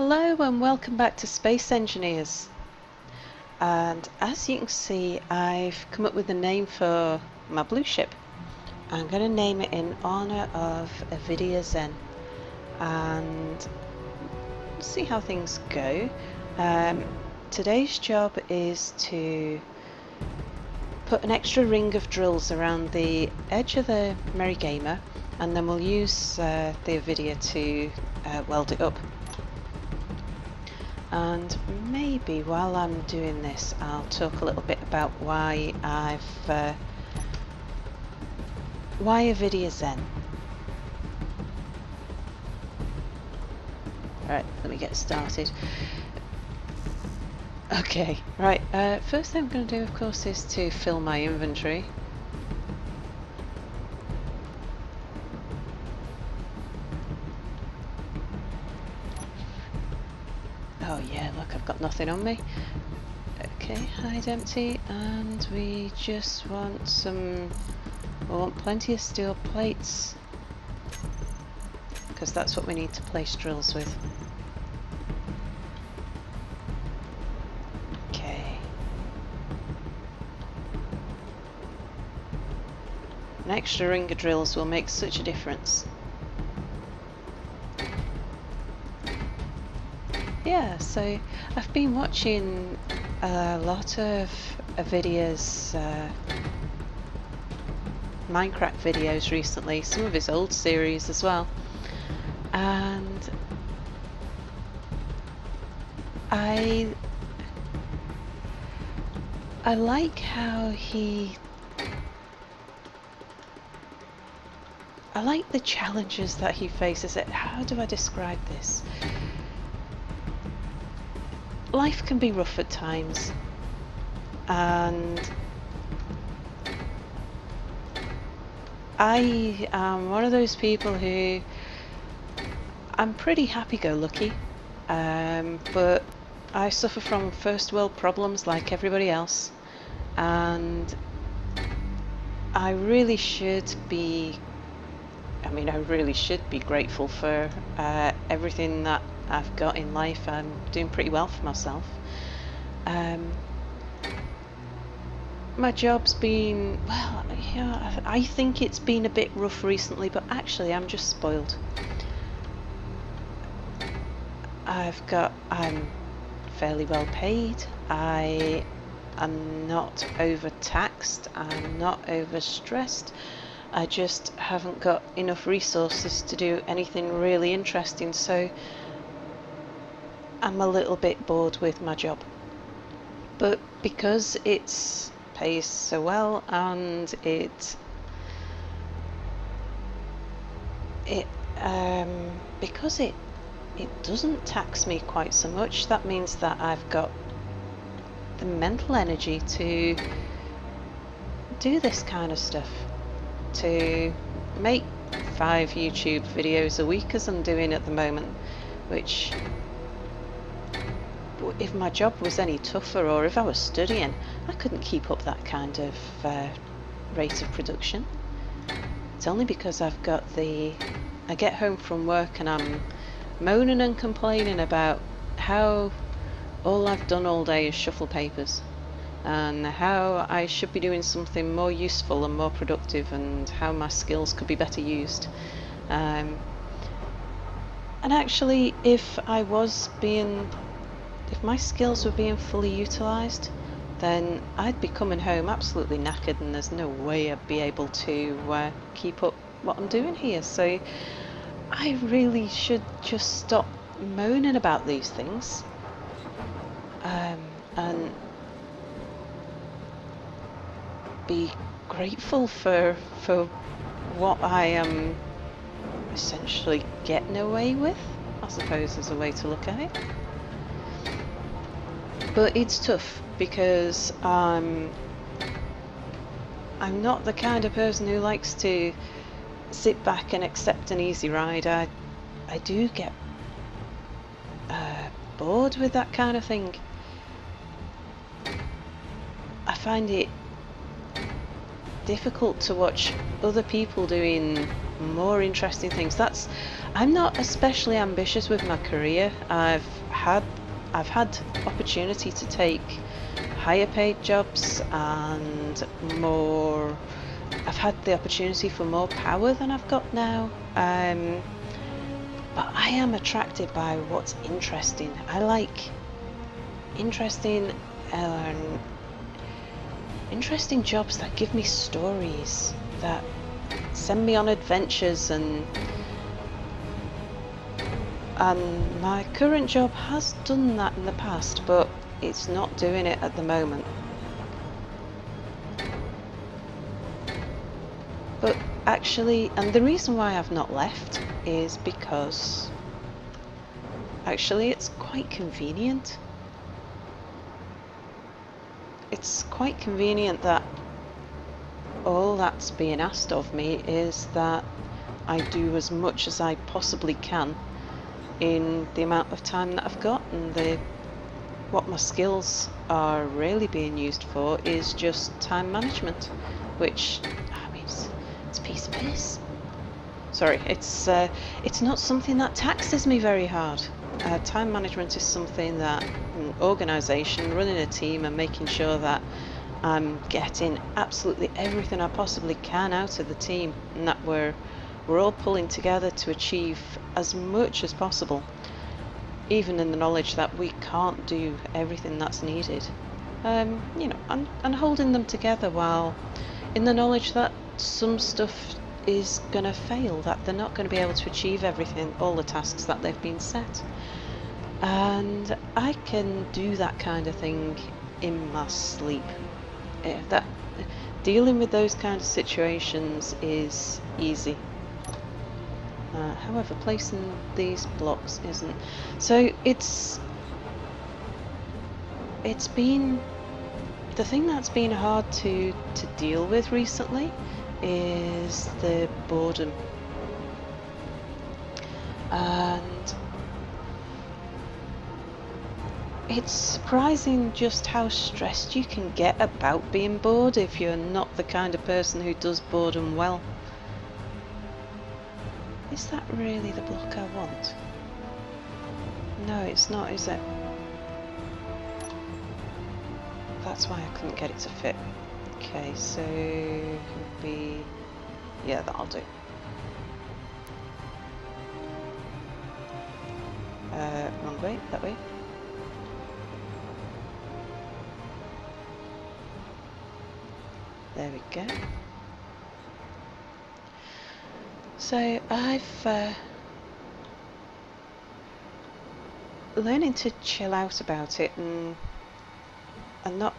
Hello and welcome back to Space Engineers. And as you can see, I've come up with a name for my blue ship. I'm going to name it in honour of AvidyaZEN, and we'll see how things go. Today's job is to put an extra ring of drills around the edge of the Merry Gamer, and then we'll use the Avidya to weld it up. And maybe while I'm doing this, I'll talk a little bit about why why AvidyaZEN. Right, let me get started. Okay, right. First thing I'm going to do, of course, is to fill my inventory. Oh yeah, look, I've got nothing on me. Okay, hide empty, and we just want we want plenty of steel plates, because that's what we need to place drills with. Okay. An extra ring of drills will make such a difference. Yeah, so I've been watching a lot of Avidya's Minecraft videos recently, some of his old series as well, and I like how I like the challenges that he faces. How do I describe this? Life can be rough at times, and I am one of those people who I'm pretty happy-go-lucky, but I suffer from first world problems like everybody else, and I really should be grateful for everything that I've got in life. I'm doing pretty well for myself. My job's been, well, yeah, I think it's been a bit rough recently, but actually I'm just spoiled. I'm fairly well paid, I am not overtaxed, I'm not overstressed. I just haven't got enough resources to do anything really interesting, so I'm a little bit bored with my job. But because it pays so well, and because it doesn't tax me quite so much, that means that I've got the mental energy to do this kind of stuff, to make 5 YouTube videos a week as I'm doing at the moment, which, if my job was any tougher, or if I was studying, I couldn't keep up that kind of rate of production. It's only because I get home from work and I'm moaning and complaining about how all I've done all day is shuffle papers, and how I should be doing something more useful and more productive, and how my skills could be better used. And actually, if my skills were being fully utilised, then I'd be coming home absolutely knackered, and there's no way I'd be able to keep up what I'm doing here. So I really should just stop moaning about these things, and be grateful for what I am essentially getting away with, I suppose is a way to look at it. But it's tough, because I'm not the kind of person who likes to sit back and accept an easy ride. I do get bored with that kind of thing. I find it difficult to watch other people doing more interesting things. I'm not especially ambitious with my career. Had I've had opportunity to take higher paid jobs and more. I've had the opportunity for more power than I've got now. But I am attracted by what's interesting. I like interesting, um, interesting jobs that give me stories, that send me on adventures, and my current job has done that in the past, but it's not doing it at the moment. But actually, and the reason why I've not left is because actually it's quite convenient. It's quite convenient that all that's being asked of me is that I do as much as I possibly can in the amount of time that I've got, and what my skills are really being used for is just time management, which, I mean, it's a piece of piss. Sorry, it's not something that taxes me very hard. Time management is something that an organisation, running a team and making sure that I'm getting absolutely everything I possibly can out of the team, and that we're all pulling together to achieve as much as possible, even in the knowledge that we can't do everything that's needed. You know, and holding them together while in the knowledge that some stuff is going to fail, that they're not going to be able to achieve everything, all the tasks that they've been set. And I can do that kind of thing in my sleep. That dealing with those kind of situations is easy. However, placing these blocks isn't. So it's been the thing that's been hard to deal with recently is the boredom, and it's surprising just how stressed you can get about being bored if you're not the kind of person who does boredom well. Is that really the block I want? No, it's not, is it? That's why I couldn't get it to fit. Okay, so it would be... yeah, that'll do. Wrong way, that way. There we go. So I've learning to chill out about it and not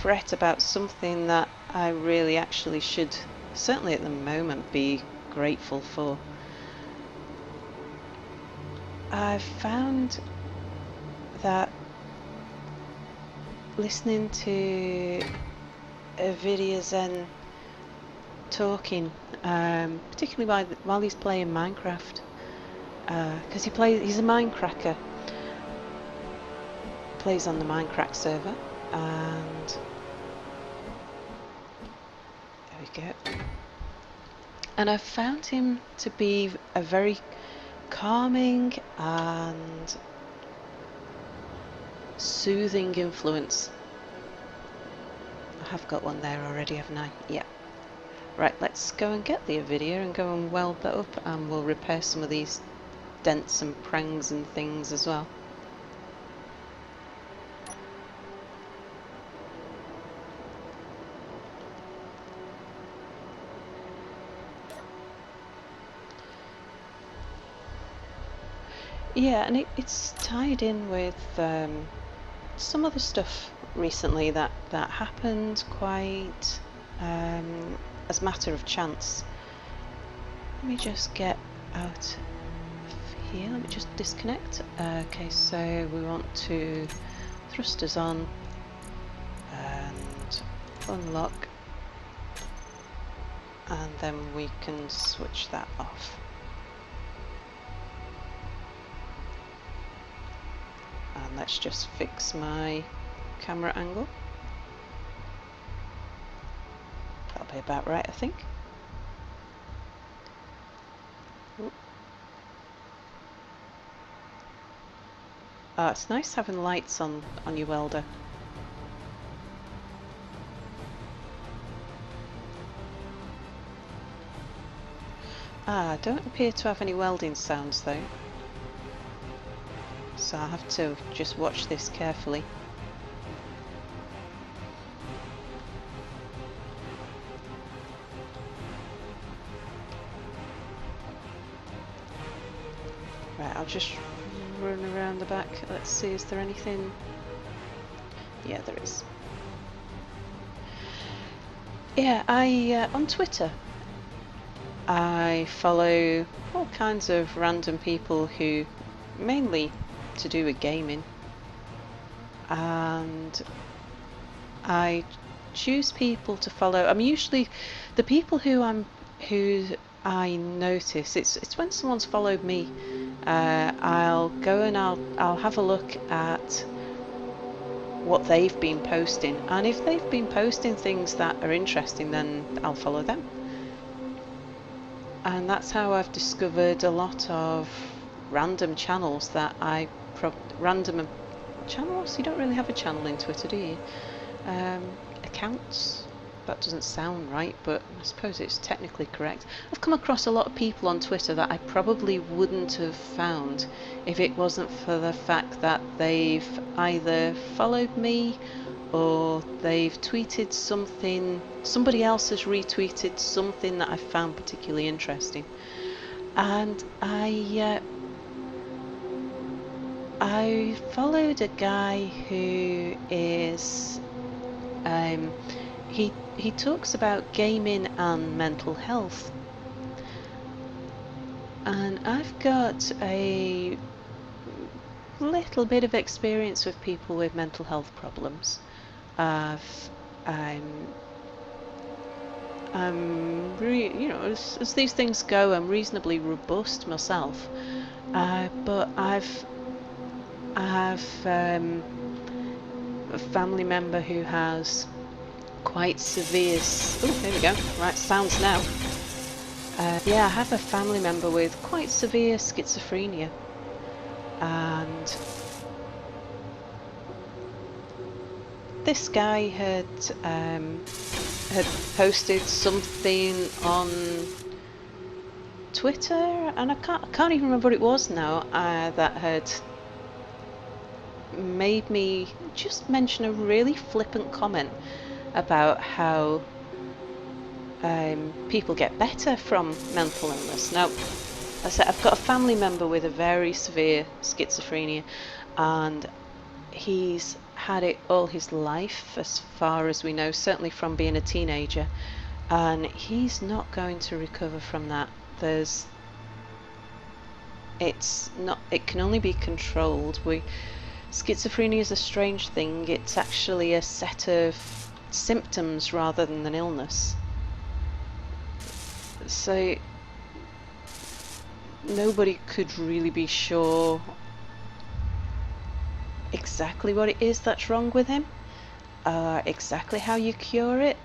fret about something that I really actually should, certainly at the moment, be grateful for. I've found that listening to AvidyaZEN talking, particularly while he's playing Minecraft, because he's a Minecracker, plays on the Minecraft server, and there we go. And I've found him to be a very calming and soothing influence. I have got one there already, haven't I? Yeah. Right, let's go and get the Avidia and go and weld that up, and we'll repair some of these dents and prangs and things as well. Yeah, and it's tied in with some other stuff recently that happened quite as a matter of chance. Let me just get out of here. Let me just disconnect. Okay, so we want to thrusters on and unlock, and then we can switch that off. And let's just fix my camera angle. That'll be about right, I think. Ooh. Oh, it's nice having lights on your welder. Ah, I don't appear to have any welding sounds though, so I'll have to just watch this carefully. Right, I'll just run around the back. Let's see, is there anything? Yeah, there is. Yeah, on Twitter, I follow all kinds of random people who, mainly to do with gaming, and I choose people to follow. I'm usually the people who I notice. It's when someone's followed me. I'll go and I'll have a look at what they've been posting, and if they've been posting things that are interesting, then I'll follow them. And that's how I've discovered a lot of random channels that random channels? You don't really have a channel in Twitter, do you? Accounts? That doesn't sound right, but I suppose it's technically correct. I've come across a lot of people on Twitter that I probably wouldn't have found if it wasn't for the fact that they've either followed me or they've tweeted something, somebody else has retweeted something that I found particularly interesting. And I followed a guy who is he talks about gaming and mental health, and I've got a little bit of experience with people with mental health problems. You know, as these things go, I'm reasonably robust myself, but I have a family member who has quite severe. Oh, there we go. Right, sounds now. Yeah, I have a family member with quite severe schizophrenia, and this guy had posted something on Twitter, and I can't even remember what it was now, that had made me just mention a really flippant comment about how people get better from mental illness. Now, I said I've got a family member with a very severe schizophrenia, and he's had it all his life, as far as we know, certainly from being a teenager, and he's not going to recover from that. It can only be controlled. Schizophrenia is a strange thing. It's actually a set of symptoms rather than an illness. So nobody could really be sure exactly what it is that's wrong with him, exactly how you cure it.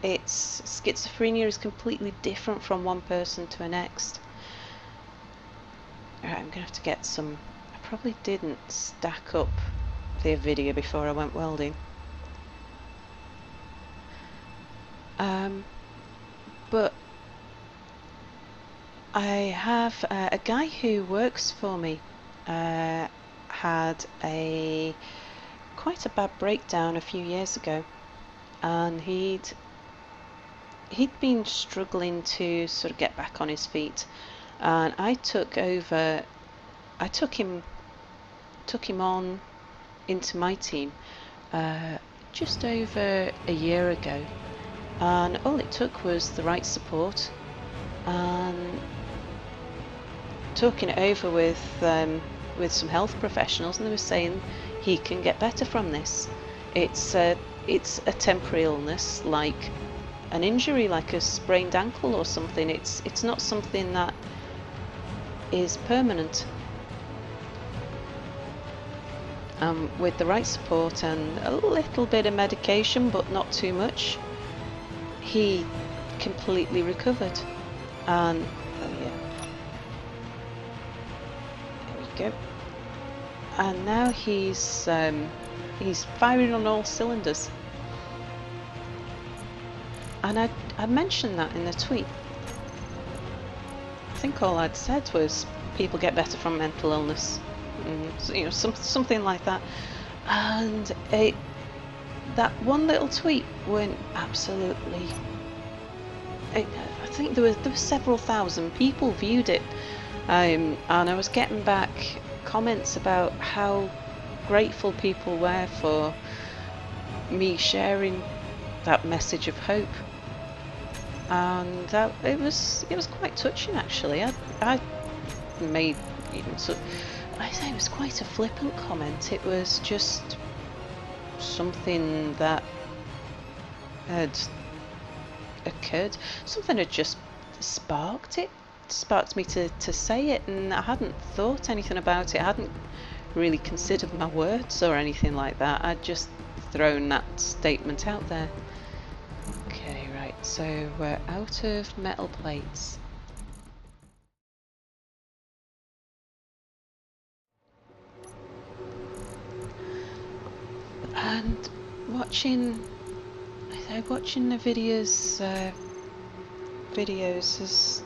Schizophrenia is completely different from one person to the next. Alright, I'm gonna have to get some. I probably didn't stack up the Avidia before I went welding. But I have a guy who works for me had quite a bad breakdown a few years ago, and he'd been struggling to sort of get back on his feet, and I took him on into my team just over a year ago, and all it took was the right support and talking it over with some health professionals, and they were saying he can get better from this. It's a temporary illness, like an injury, like a sprained ankle or something. It's not something that is permanent. With the right support and a little bit of medication, but not too much, he completely recovered. And oh yeah, there we go. and now he's firing on all cylinders. And I mentioned that in the tweet. I think all I'd said was people get better from mental illness, you know, something like that. And that one little tweet went absolutely. I think there were several thousand people viewed it, and I was getting back comments about how grateful people were for me sharing that message of hope, and it was quite touching actually. I made even I say it was quite a flippant comment. It was just something that had occurred. Something had just sparked me to say it, and I hadn't thought anything about it. I hadn't really considered my words or anything like that. I'd just thrown that statement out there. Okay, right, so we're out of metal plates. And watching the videos has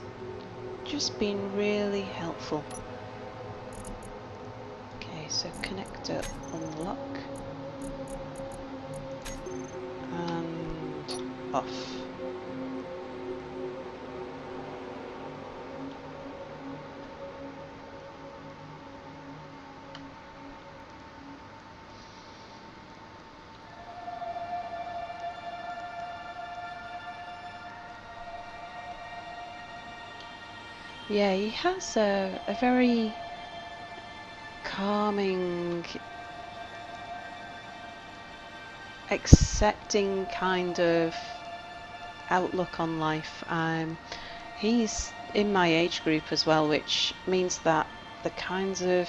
just been really helpful. Okay, so connector unlock and off. Yeah, he has a very calming, accepting kind of outlook on life. He's in my age group as well, which means that the kinds of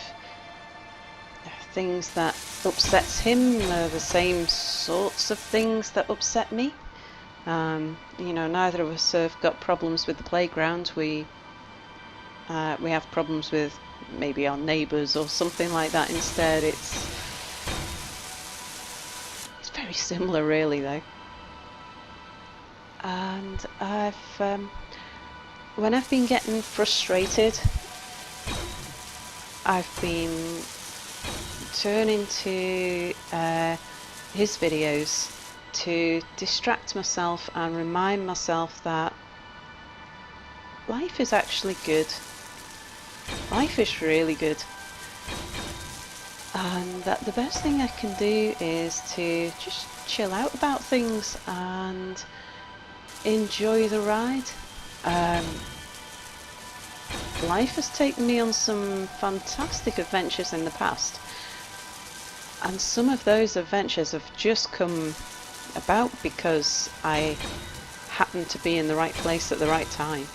things that upsets him are the same sorts of things that upset me. You know, neither of us have got problems with the playground. We have problems with maybe our neighbours or something like that instead. It's very similar really though. And when I've been getting frustrated, I've been turning to his videos to distract myself and remind myself that life is actually good. Life is really good, and that the best thing I can do is to just chill out about things and enjoy the ride. Life has taken me on some fantastic adventures in the past, and some of those adventures have just come about because I happened to be in the right place at the right time.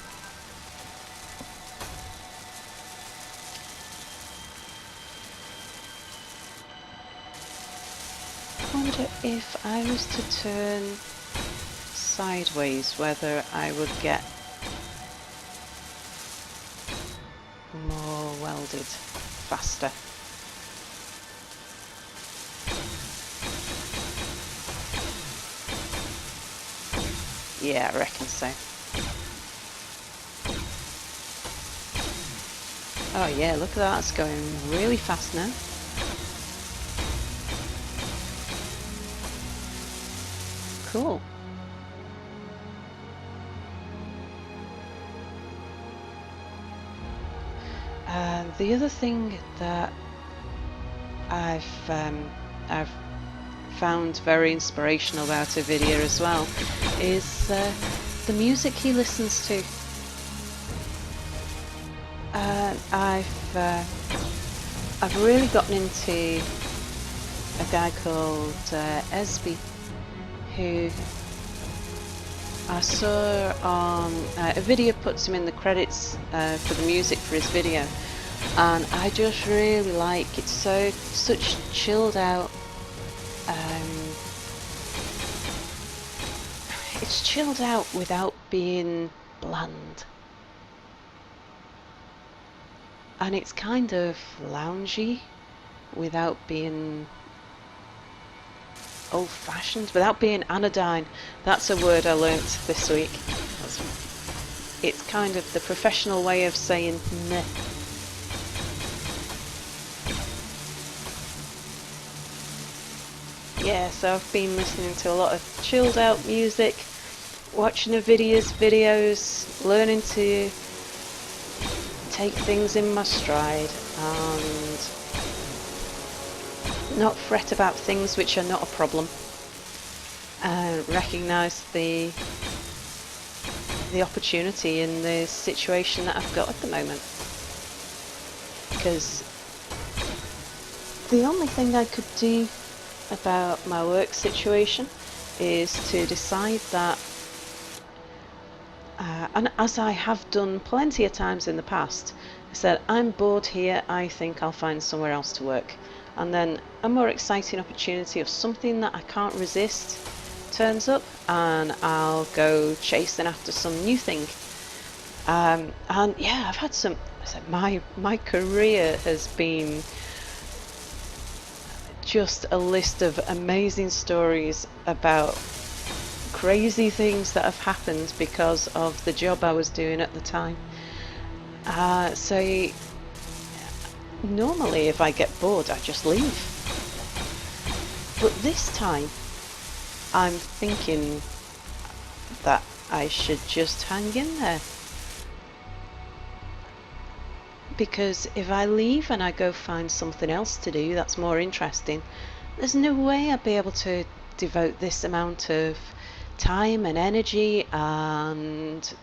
I wonder if I was to turn sideways whether I would get more welded faster. Yeah, I reckon so. Oh yeah, look at that, it's going really fast now. Cool. And the other thing that I've found very inspirational about Avidya as well is the music he listens to. I've really gotten into a guy called Esby, who I saw on Avidya puts him in the credits for the music for his video, and I just really like it. Such chilled out. It's chilled out without being bland, and it's kind of loungy, without being old-fashioned, without being anodyne. That's a word I learnt this week. It's kind of the professional way of saying meh. Yeah, so I've been listening to a lot of chilled out music, watching videos, learning to take things in my stride and not fret about things which are not a problem, and recognise the opportunity in the situation that I've got at the moment. Because the only thing I could do about my work situation is to decide that, and as I have done plenty of times in the past, I said, I'm bored here, I think I'll find somewhere else to work. And then a more exciting opportunity of something that I can't resist turns up, and I'll go chasing after some new thing. And yeah, I've had some. My career has been just a list of amazing stories about crazy things that have happened because of the job I was doing at the time. So normally if I get bored I just leave, but this time I'm thinking that I should just hang in there, because if I leave and I go find something else to do that's more interesting, there's no way I'd be able to devote this amount of time and energy and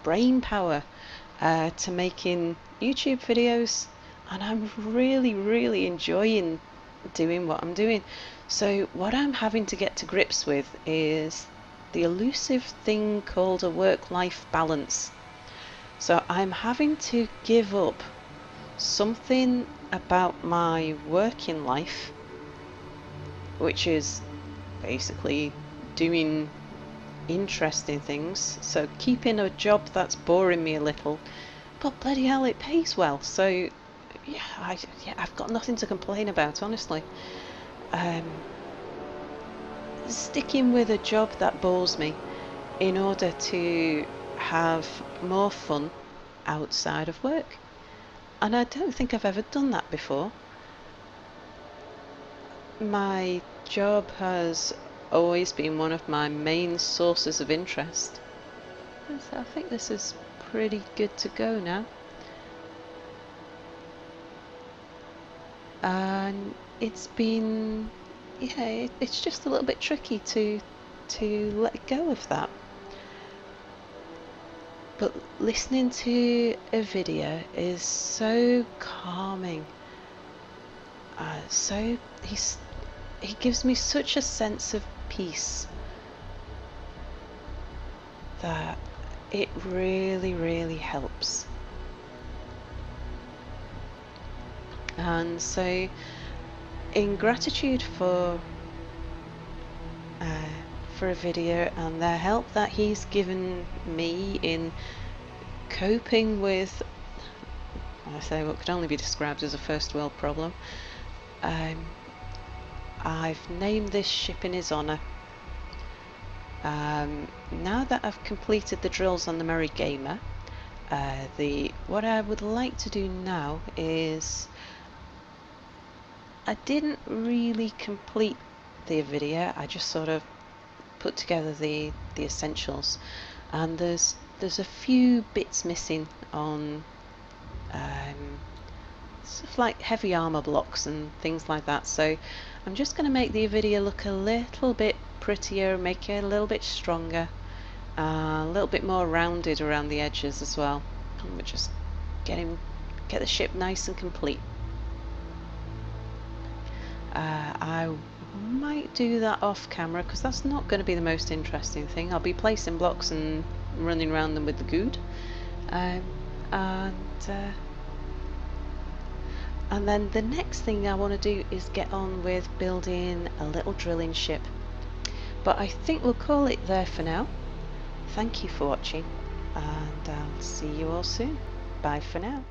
brain power to making YouTube videos, and I'm really enjoying doing what I'm doing. So what I'm having to get to grips with is the elusive thing called a work-life balance. So I'm having to give up something about my working life, which is basically doing interesting things, so keeping a job that's boring me a little, but bloody hell it pays well, so yeah, I've got nothing to complain about, honestly. Sticking with a job that bores me in order to have more fun outside of work, and I don't think I've ever done that before. My job has always been one of my main sources of interest, so I think this is pretty good to go now. And it's been, yeah, it's just a little bit tricky to let go of that. But listening to a video is so calming. He gives me such a sense of peace that it really helps. And so, in gratitude for a video and the help that he's given me in coping with, I say, what could only be described as a first world problem, I've named this ship in his honour. Now that I've completed the drills on the Merry Gamer, what I would like to do now is, I didn't really complete the video, I just sort of put together the essentials, and there's a few bits missing on stuff like heavy armor blocks and things like that, so I'm just going to make the video look a little bit prettier, make it a little bit stronger, a little bit more rounded around the edges as well, and we're just get the ship nice and complete. I might do that off camera because that's not going to be the most interesting thing. I'll be placing blocks and running around them with the good, and then the next thing I want to do is get on with building a little drilling ship. But I think we'll call it there for now. Thank you for watching, and I'll see you all soon. Bye for now.